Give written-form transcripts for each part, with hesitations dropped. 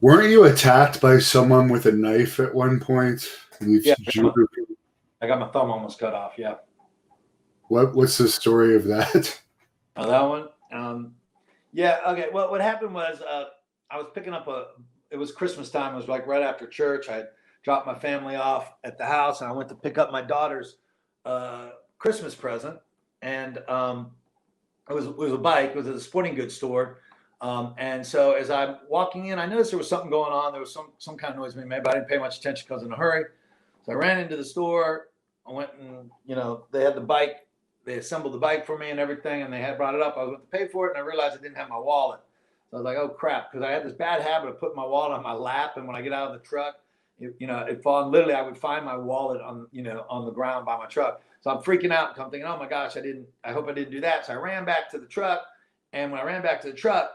Weren't you attacked by someone with a knife at one point? Yeah, I got my thumb almost cut off. Yeah. What's the story of that? Oh, that one. Yeah. Okay. Well, what happened was I was picking up it was Christmas time. It was like right after church. I dropped my family off at the house, and I went to pick up my daughter's Christmas present. And it was a bike. It was at a sporting goods store. And so as I'm walking in, I noticed there was something going on. There was some kind of noise being made, but I didn't pay much attention because I was in a hurry. So I ran into the store. I went and, they had the bike. They assembled the bike for me and everything, and they had brought it up. I was going to pay for it, and I realized I didn't have my wallet. So I was like, oh, crap, because I had this bad habit of putting my wallet on my lap, and when I get out of the truck, it fall. Literally, I would find my wallet on the ground by my truck. So I'm freaking out. I'm thinking, oh, my gosh, I hope I didn't do that. So I ran back to the truck, and when I ran back to the truck,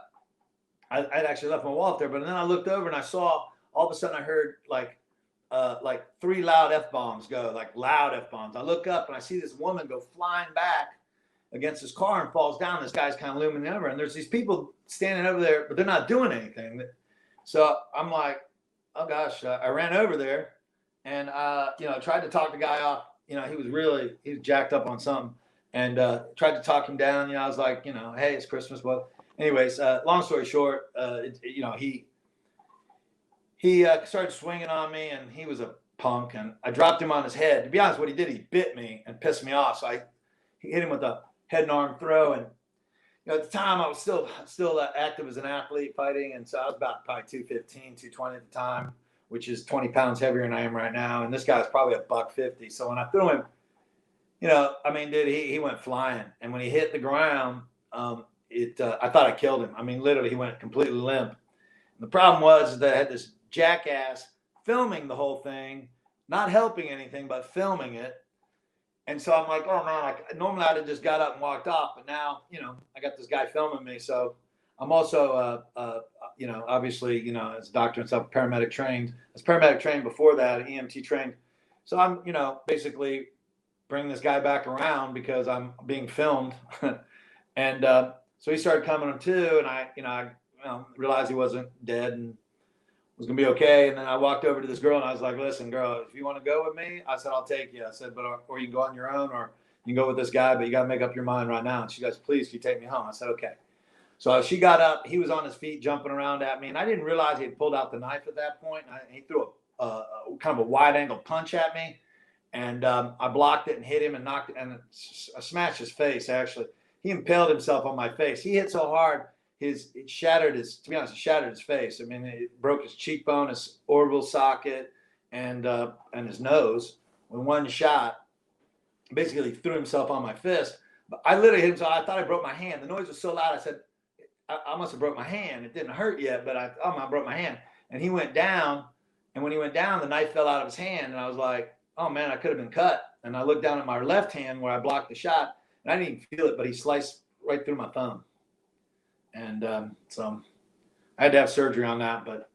I'd actually left my wallet there. But then I looked over, and I saw, all of a sudden I heard like 3 loud F-bombs go, like loud F-bombs. I look up and I see this woman go flying back against this car and falls down. This guy's kind of looming over, and there's these people standing over there, but they're not doing anything. So I'm like, oh gosh, I ran over there and, tried to talk the guy off. He was jacked up on something, and tried to talk him down. I was like, hey, it's Christmas. But anyways, long story short, he started swinging on me, and he was a punk, and I dropped him on his head. To be honest, what he did, he bit me and pissed me off. So he hit him with a head and arm throw. And at the time, I was still active as an athlete fighting, and so I was about probably 215, 220 at the time, which is 20 pounds heavier than I am right now. And this guy's probably $150. So when I threw him, dude, he went flying. And when he hit the ground, I thought I killed him. Literally, he went completely limp. And the problem was that I had this jackass filming the whole thing, not helping anything, but filming it. And so I'm like, oh man, normally I'd have just got up and walked off, but now, I got this guy filming me. So I'm also, obviously, as a doctor and stuff, paramedic trained. I was paramedic trained before that, EMT trained. So I'm, basically bringing this guy back around because I'm being filmed. And so he started coming to, and I realized he wasn't dead and was going to be okay. And then I walked over to this girl, and I was like, listen, girl, if you want to go with me, I said, I'll take you. I said, or you can go on your own, or you can go with this guy, but you got to make up your mind right now. And she goes, please, can you take me home? I said, okay. So she got up. He was on his feet jumping around at me, and I didn't realize he had pulled out the knife at that point. He threw a kind of a wide-angle punch at me, and I blocked it and hit him and knocked it, and I smashed his face, actually. He impaled himself on my face. He hit so hard, it shattered his face. It broke his cheekbone, his orbital socket, and his nose with one shot. Basically threw himself on my fist. But I literally hit him, so I thought I broke my hand. The noise was so loud, I said, I must have broke my hand. It didn't hurt yet, but I broke my hand. And he went down, and when he went down, the knife fell out of his hand, and I was like, oh man, I could have been cut. And I looked down at my left hand where I blocked the shot, and I didn't even feel it, but he sliced right through my thumb. And so I had to have surgery on that, but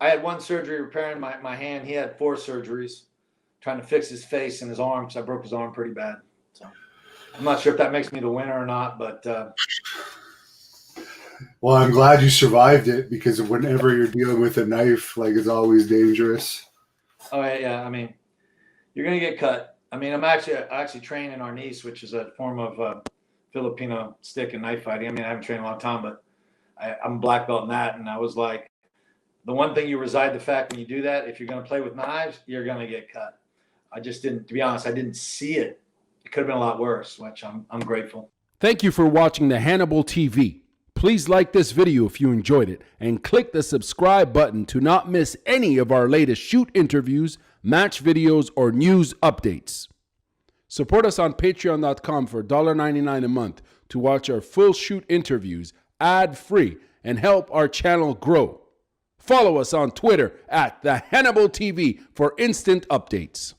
I had one surgery repairing my hand. He had 4 surgeries trying to fix his face and his arm, because I broke his arm pretty bad. So I'm not sure if that makes me the winner or not, but well, I'm glad you survived it, because whenever you're dealing with a knife, it's always dangerous. Oh yeah, you're gonna get cut. I actually train in arnis, which is a form of Filipino stick and knife fighting. I haven't trained in a long time, but I'm a black belt in that. And I was like, the one thing you reside the fact when you do that, if you're going to play with knives, you're going to get cut. I just didn't, to be honest, I didn't see it. It could have been a lot worse, which I'm grateful. Thank you for watching the Hannibal TV. Please like this video if you enjoyed it, and click the subscribe button to not miss any of our latest shoot interviews, match videos, or news updates. Support us on patreon.com for $1.99 a month to watch our full shoot interviews ad-free and help our channel grow. Follow us on Twitter @TheHannibalTV for instant updates.